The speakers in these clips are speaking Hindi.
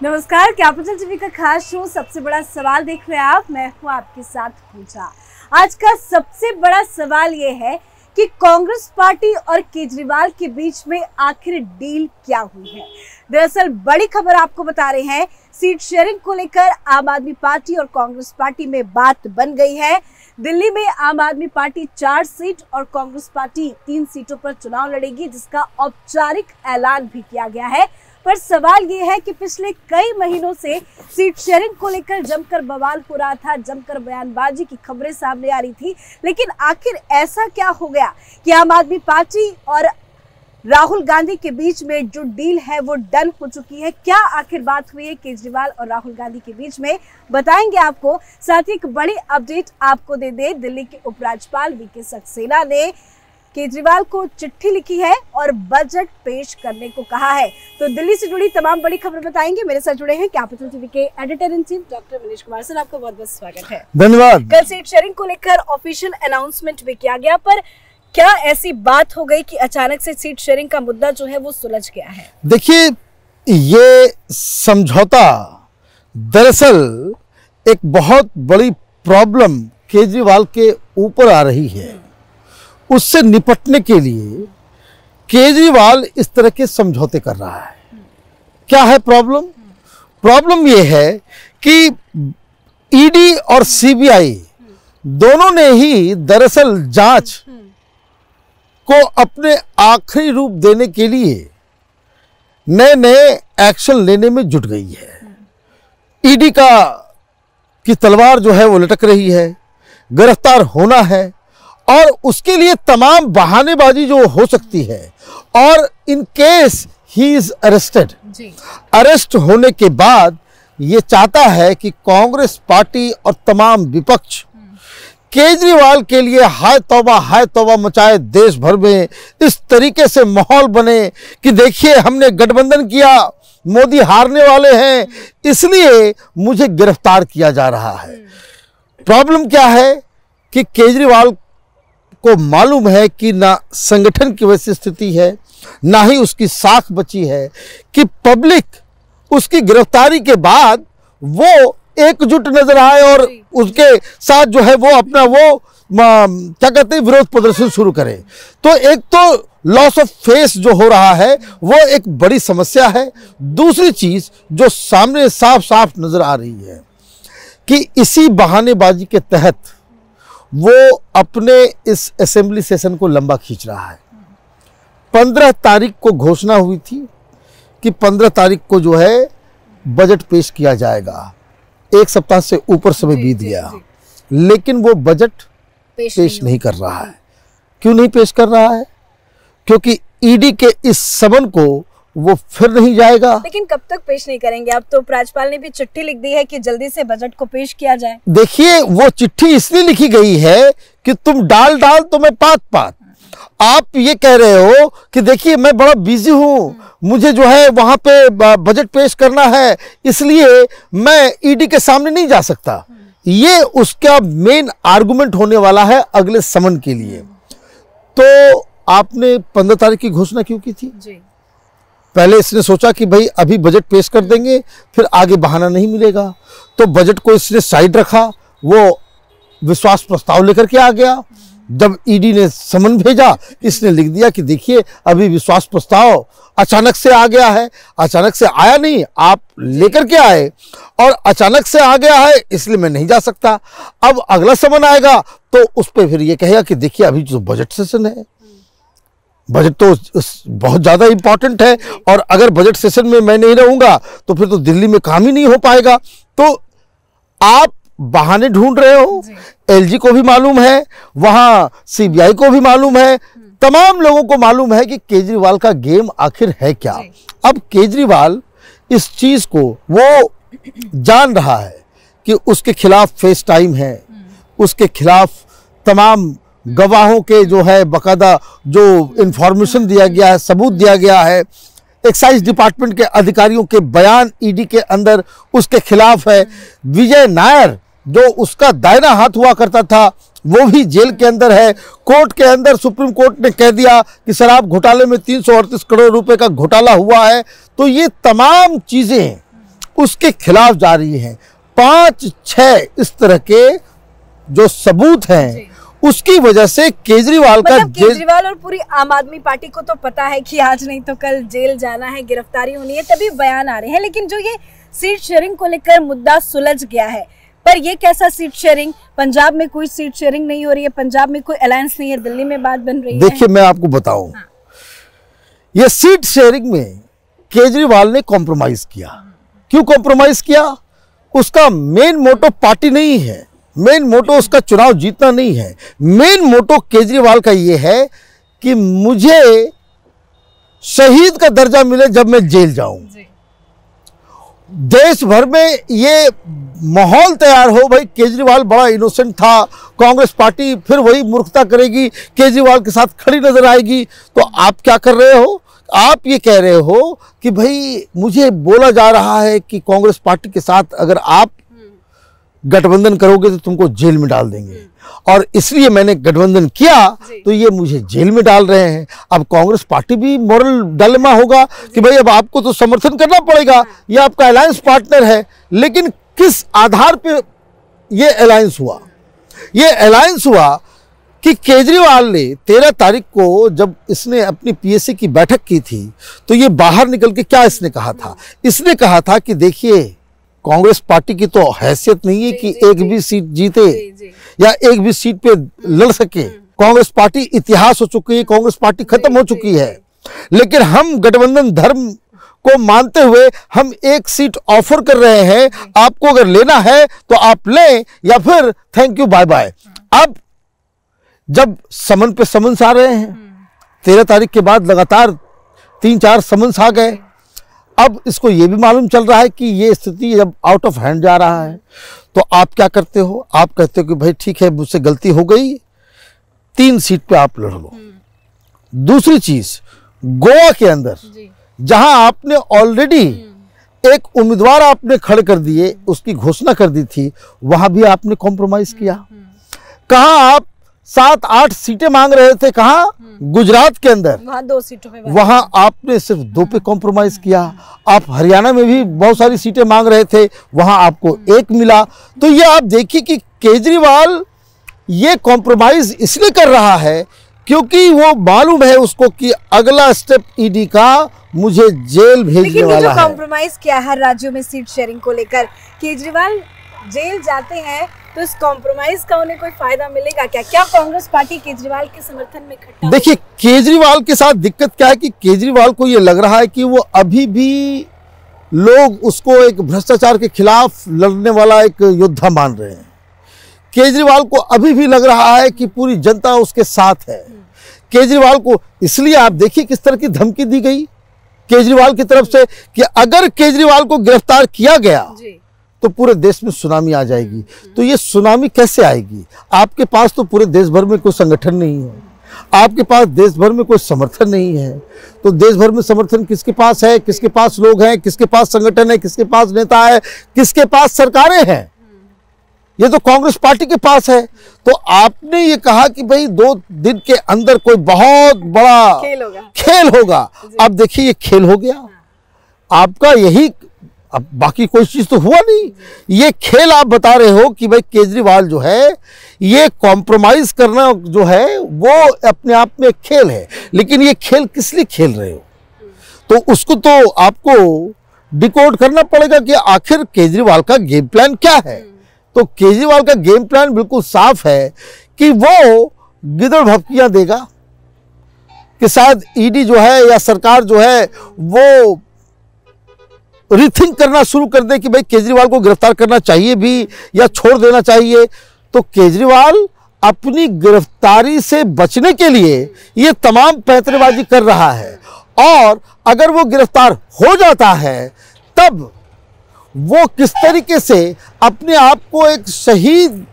नमस्कार, कैपिटल टीवी का खास शो सबसे बड़ा सवाल देख रहे हैं आप। मैं हूं आपके साथ पूजा। आज का सबसे बड़ा सवाल ये है कि कांग्रेस पार्टी और केजरीवाल के बीच में आखिर डील क्या हुई है। दरअसल बड़ी खबर आपको बता रहे हैं, सीट शेयरिंग को लेकर आम आदमी पार्टी और कांग्रेस पार्टी में बात बन गई है। दिल्ली में आम आदमी पार्टी 4 सीट और कांग्रेस पार्टी 3 सीटों पर चुनाव लड़ेगी, जिसका औपचारिक ऐलान भी किया गया है। पर सवाल ये है कि पिछले कई महीनों से सीट शेयरिंग को लेकर जमकर बवाल हो रहा था, जमकर बयानबाजी की खबरें सामने आ रही थी, लेकिन आखिर ऐसा क्या हो गया कि आम आदमी पार्टी और राहुल गांधी के बीच में जो डील है वो डन हो चुकी है। क्या आखिर बात हुई है केजरीवाल और राहुल गांधी के बीच में, बताएंगे आपको। साथ ही एक बड़ी अपडेट आपको दे दे, दिल्ली के उपराज्यपाल वीके सक्सेना ने केजरीवाल को चिट्ठी लिखी है और बजट पेश करने को कहा है। तो दिल्ली से जुड़ी तमाम बड़ी खबर बताएंगे। मेरे साथ जुड़े हैं कैपिटल टीवी के editor in chief doctor Manish Kumar sir, आपका बहुत बहुत स्वागत है। धन्यवाद। कल सीट शेयरिंग को लेकर ऑफिशियल अनाउंसमेंट भी किया गया, पर क्या ऐसी बात हो गई कि अचानक से सीट शेयरिंग का मुद्दा जो है वो सुलझ गया है? देखिए, ये समझौता दरअसल एक बहुत बड़ी प्रॉब्लम केजरीवाल के ऊपर आ रही है। उससे निपटने के लिए केजरीवाल इस तरह के समझौते कर रहा है। क्या है प्रॉब्लम? प्रॉब्लम ये है कि ईडी और सीबीआई दोनों ने ही दरअसल जांच को अपने आखिरी रूप देने के लिए नए नए एक्शन लेने में जुट गई है। ईडी की तलवार जो है वो लटक रही है, गिरफ्तार होना है और उसके लिए तमाम बहानेबाजी जो हो सकती है। और in case he is arrested, arrest होने के बाद ये चाहता है कि कांग्रेस पार्टी और तमाम विपक्ष केजरीवाल के लिए हाय तौबा मचाए, देश भर में इस तरीके से माहौल बने कि देखिए हमने गठबंधन किया, मोदी हारने वाले हैं, इसलिए मुझे गिरफ्तार किया जा रहा है। प्रॉब्लम क्या है कि केजरीवाल को मालूम है कि ना संगठन की वैसी स्थिति है, ना ही उसकी साख बची है कि पब्लिक उसकी गिरफ्तारी के बाद वो एकजुट नजर आए और उसके साथ जो है वो अपना क्या कहते हैं विरोध प्रदर्शन शुरू करे। तो एक तो लॉस ऑफ फेस जो हो रहा है वो एक बड़ी समस्या है। दूसरी चीज जो सामने साफ साफ नजर आ रही है कि इसी बहानेबाजी के तहत वो अपने इस असेंबली सेशन को लंबा खींच रहा है। 15 तारीख को घोषणा हुई थी कि 15 तारीख को जो है बजट पेश किया जाएगा। एक सप्ताह से ऊपर समय बीत गया, लेकिन वो बजट पेश नहीं कर रहा है। क्यों नहीं पेश कर रहा है? क्योंकि ईडी के इस समन को वो फिर नहीं जाएगा। लेकिन कब तक पेश नहीं करेंगे? अब तो उपराज्यपाल ने भी चिट्ठी लिख दी है कि जल्दी से बजट को पेश किया जाए। देखिए, वो चिट्ठी इसलिए लिखी गई है कि तुम डाल तो मैं पात। आप ये कह रहे हो कि देखिए मैं बड़ा बिजी हूं, मुझे जो है वहां पे बजट पेश करना है, इसलिए मैं ईडी के सामने नहीं जा सकता। ये उसका मेन आर्गुमेंट होने वाला है अगले समन के लिए। तो आपने 15 तारीख की घोषणा क्यों की थी? पहले इसने सोचा कि भाई अभी बजट पेश कर देंगे, फिर आगे बहाना नहीं मिलेगा, तो बजट को इसने साइड रखा। वो विश्वास प्रस्ताव लेकर के आ गया। जब ईडी ने समन भेजा, इसने लिख दिया कि देखिए अभी विश्वास प्रस्ताव अचानक से आ गया है। अचानक से आया नहीं, आप लेकर के आए और अचानक से आ गया है, इसलिए मैं नहीं जा सकता। अब अगला समन आएगा तो उस पर फिर ये कहेगा कि देखिए अभी जो बजट सेशन है, बजट तो बहुत ज़्यादा इम्पॉर्टेंट है और अगर बजट सेशन में मैं नहीं रहूँगा तो फिर तो दिल्ली में काम ही नहीं हो पाएगा। तो आप बहाने ढूंढ रहे हो। एलजी को भी मालूम है, वहां सीबीआई को भी मालूम है, तमाम लोगों को मालूम है कि केजरीवाल का गेम आखिर है क्या। अब केजरीवाल इस चीज को वो जान रहा है कि उसके खिलाफ फेस टाइम है, उसके खिलाफ तमाम गवाहों के जो है बकायदा जो इंफॉर्मेशन दिया गया है, सबूत दिया गया है, एक्साइज डिपार्टमेंट के अधिकारियों के बयान ईडी के अंदर उसके खिलाफ है। विजय नायर जो उसका दाहिना हाथ हुआ करता था वो भी जेल के अंदर है। कोर्ट के अंदर सुप्रीम कोर्ट ने कह दिया कि शराब घोटाले में 338 करोड़ रुपए का घोटाला हुआ है। तो ये तमाम चीजें उसके खिलाफ जा रही हैं। 5-6 इस तरह के जो सबूत हैं उसकी वजह से केजरीवाल का मतलब केजरीवाल और पूरी आम आदमी पार्टी को तो पता है कि आज नहीं तो कल जेल जाना है, गिरफ्तारी होनी है, तभी बयान आ रहे हैं। लेकिन जो ये सीट शेयरिंग को लेकर मुद्दा सुलझ गया है, पर ये कैसा सीट शेयरिंग? पंजाब में कोई सीट शेयरिंग नहीं हो रही है, पंजाब में कोई अलायंस नहीं है, दिल्ली में बात बन रही है। देखिए मैं आपको बताऊं, ये सीट शेयरिंग में केजरीवाल ने कॉम्प्रोमाइज किया। क्यों कॉम्प्रोमाइज किया? उसका मेन मोटो पार्टी नहीं है, मेन मोटो उसका चुनाव जीतना नहीं है। मेन मोटो केजरीवाल का ये है कि मुझे शहीद का दर्जा मिले जब मैं जेल जाऊं। देश भर में ये माहौल तैयार हो, भाई केजरीवाल बड़ा इनोसेंट था, कांग्रेस पार्टी फिर वही मूर्खता करेगी, केजरीवाल के साथ खड़ी नजर आएगी। तो आप क्या कर रहे हो? आप ये कह रहे हो कि भाई मुझे बोला जा रहा है कि कांग्रेस पार्टी के साथ अगर आप गठबंधन करोगे तो तुमको जेल में डाल देंगे, और इसलिए मैंने गठबंधन किया तो ये मुझे जेल में डाल रहे हैं। अब कांग्रेस पार्टी भी मॉरल डायलेमा होगा कि भाई अब आपको तो समर्थन करना पड़ेगा, ये आपका अलायंस पार्टनर है। लेकिन किस आधार पे ये अलायंस हुआ? ये अलायंस हुआ कि केजरीवाल ने 13 तारीख को जब इसने अपनी पीएससी की बैठक की थी तो ये बाहर निकल के क्या इसने कहा था? इसने कहा था कि देखिए कांग्रेस पार्टी की तो हैसियत नहीं है कि एक भी सीट जीते या एक भी सीट पे लड़ सके। कांग्रेस पार्टी इतिहास हो चुकी है, कांग्रेस पार्टी खत्म हो चुकी है। लेकिन हम गठबंधन धर्म को मानते हुए हम एक सीट ऑफर कर रहे हैं, आपको अगर लेना है तो आप लें या फिर थैंक यू बाय बाय। अब जब समन पे समन्स आ रहे हैं, 13 तारीख के बाद लगातार 3-4 समन्स आ गए, अब इसको ये भी मालूम चल रहा है कि ये स्थिति जब आउट ऑफ हैंड जा रहा है तो आप क्या करते हो? आप कहते हो कि भाई ठीक है मुझसे गलती हो गई, 3 सीट पे आप लड़ लो। दूसरी चीज, गोवा के अंदर जहां आपने ऑलरेडी एक उम्मीदवार आपने खड़े कर दिए, उसकी घोषणा कर दी थी, वहां भी आपने कॉम्प्रोमाइज किया। कहां आप 7-8 सीटें मांग रहे थे, कहां? गुजरात के अंदर, वहां 2 सीटों पे, वहां आपने सिर्फ 2 पे कॉम्प्रोमाइज किया। आप हरियाणा में भी बहुत सारी सीटें मांग रहे थे, वहां आपको 1 मिला। तो ये आप देखिए कि केजरीवाल ये कॉम्प्रोमाइज इसलिए कर रहा है क्योंकि वो मालूम है उसको कि अगला स्टेप ईडी का मुझे जेल भेजने वाला है। कॉम्प्रोमाइज किया हर राज्यों में सीट शेयरिंग को लेकर, केजरीवाल जेल जाते हैं तो इस कॉम्प्रोमाइज का उन्हें कोई फायदा मिलेगा क्या? क्या कांग्रेस पार्टी केजरीवाल के समर्थन में इकट्ठा? देखिए केजरीवाल के साथ दिक्कत क्या है कि केजरीवाल को ये लग रहा है कि वो अभी भी लोग उसको एक भ्रष्टाचार के खिलाफ लड़ने वाला एक योद्धा मान रहे हैं। केजरीवाल को अभी भी लग रहा है कि पूरी जनता उसके साथ है। केजरीवाल को इसलिए आप देखिए किस तरह की धमकी दी गई केजरीवाल की तरफ से कि अगर केजरीवाल को गिरफ्तार किया गया तो पूरे देश में सुनामी आ जाएगी। तो ये सुनामी कैसे आएगी? आपके पास तो पूरे देश भर में कोई संगठन नहीं है, आपके पास देश भर में कोई समर्थन नहीं है। तो देश भर में समर्थन किसके पास है? किसके पास लोग हैं? किसके पास संगठन है? किसके पास नेता है? किसके पास सरकारें हैं? ये तो कांग्रेस पार्टी के पास है। तो आपने ये कहा कि भाई 2 दिन के अंदर कोई बहुत बड़ा खेल होगा। अब देखिए ये खेल हो गया आपका, यही, अब बाकी कोई चीज तो हुआ नहीं। ये खेल आप बता रहे हो कि भाई केजरीवाल जो है ये कॉम्प्रोमाइज करना जो है वो अपने आप में एक खेल है। लेकिन ये खेल किस लिए खेल रहे हो? तो उसको तो आपको डिकोड करना पड़ेगा कि आखिर केजरीवाल का गेम प्लान क्या है। तो केजरीवाल का गेम प्लान बिल्कुल साफ है कि वो गिदड़ भपकियां देगा कि शायद ईडी जो है या सरकार जो है वो रिथिंक करना शुरू कर दे कि भाई केजरीवाल को गिरफ्तार करना चाहिए भी या छोड़ देना चाहिए। तो केजरीवाल अपनी गिरफ्तारी से बचने के लिए ये तमाम पैंतरेबाजी कर रहा है, और अगर वो गिरफ्तार हो जाता है तब वो किस तरीके से अपने आप को एक शहीद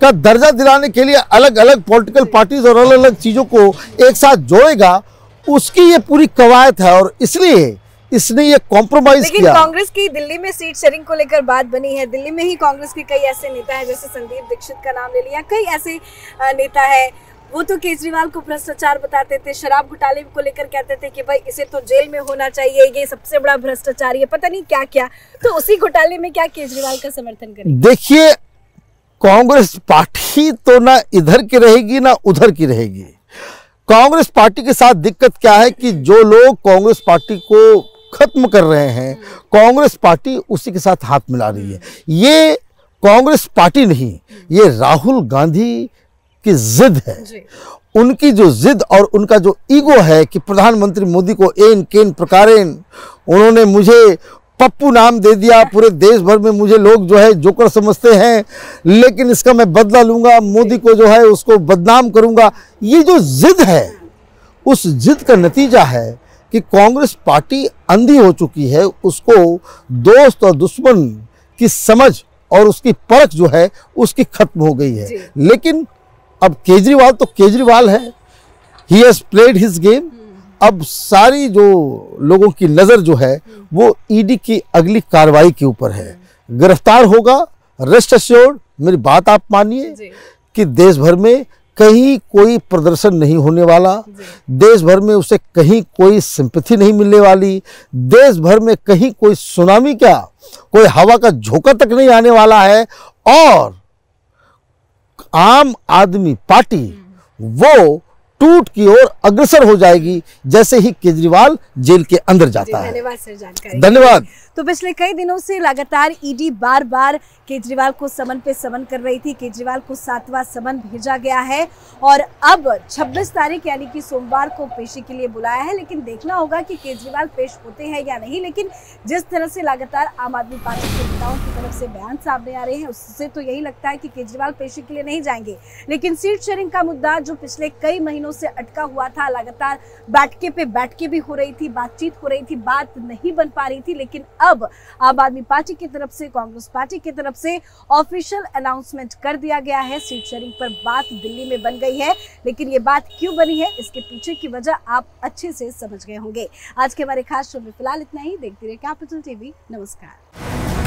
का दर्जा दिलाने के लिए अलग अलग पॉलिटिकल पार्टीज और अलग अलग चीज़ों को एक साथ जोड़ेगा, उसकी ये पूरी कवायद है। और इसलिए इसने ये कॉम्प्रोमाइज किया। लेकिन कांग्रेस की दिल्ली में सीट शेयरिंग को लेकर बात बनी है। दिल्ली में ही कांग्रेस के कई ऐसे नेता हैं, जैसे संदीप दीक्षित का नाम ले लिया, कई ऐसे नेता है, वो तो केजरीवाल को भ्रष्टाचार बताते थे, शराब घोटाले को लेकर कहते थे कि भाई इसे तो जेल में होना चाहिए, ये सबसे बड़ा भ्रष्टाचार, ये पता नहीं क्या क्या। तो उसी घोटाले में क्या केजरीवाल का समर्थन करेंगे? देखिए, कांग्रेस पार्टी तो ना इधर की रहेगी ना उधर की रहेगी। कांग्रेस पार्टी के साथ दिक्कत क्या है कि जो लोग कांग्रेस पार्टी को खत्म कर रहे हैं, कांग्रेस पार्टी उसी के साथ हाथ मिला रही है। ये कांग्रेस पार्टी नहीं, ये राहुल गांधी की जिद है। उनकी जो जिद और उनका जो ईगो है कि प्रधानमंत्री मोदी को एन केन प्रकारेण उन्होंने मुझे पप्पू नाम दे दिया, पूरे देश भर में मुझे लोग जो है जोकर समझते हैं, लेकिन इसका मैं बदला लूंगा, मोदी को जो है उसको बदनाम करूंगा। ये जो जिद है, उस जिद का नतीजा है कि कांग्रेस पार्टी अंधी हो चुकी है। उसको दोस्त और दुश्मन की समझ और उसकी परख जो है उसकी खत्म हो गई है। लेकिन अब केजरीवाल तो केजरीवाल है, he has played his game. अब सारी जो लोगों की नज़र जो है वो ईडी की अगली कार्रवाई के ऊपर है। गिरफ्तार होगा, रेस्ट एश्योर्ड, मेरी बात आप मानिए कि देश भर में कहीं कोई प्रदर्शन नहीं होने वाला, देश भर में उसे कहीं कोई सिंपैथी नहीं मिलने वाली, देश भर में कहीं कोई सुनामी क्या, कोई हवा का झोंका तक नहीं आने वाला है। और आम आदमी पार्टी वो टूट की ओर अग्रसर हो जाएगी जैसे ही केजरीवाल जेल के अंदर जाता है। धन्यवाद सर जानकारी। धन्यवाद। तो पिछले कई दिनों से लगातार ईडी बार बार केजरीवाल को समन पे समन कर रही थी। केजरीवाल को 7वां समन भेजा गया है और अब 26 तारीख यानी कि सोमवार को पेशी के लिए बुलाया है। लेकिन देखना होगा कि केजरीवाल पेश होते हैं या नहीं। लेकिन जिस तरह से लगातार आम आदमी पार्टी के नेताओं की तरफ से बयान सामने आ रहे हैं, उससे तो यही लगता है कि केजरीवाल पेशी के लिए नहीं जाएंगे। लेकिन सीट शेयरिंग का मुद्दा जो पिछले कई महीनों से अटका हुआ था, लगातार बैठके भी हो रही थी, बातचीत हो रही थी, बात नहीं बन पा रही थी। लेकिन अब आम आदमी पार्टी की तरफ से, कांग्रेस पार्टी की तरफ से ऑफिशियल अनाउंसमेंट कर दिया गया है। सीट शेयरिंग पर बात दिल्ली में बन गई है। लेकिन ये बात क्यों बनी है, इसके पीछे की वजह आप अच्छे से समझ गए होंगे। आज के हमारे खास शो में फिलहाल इतना ही। देखते रहिए कैपिटल टीवी। नमस्कार।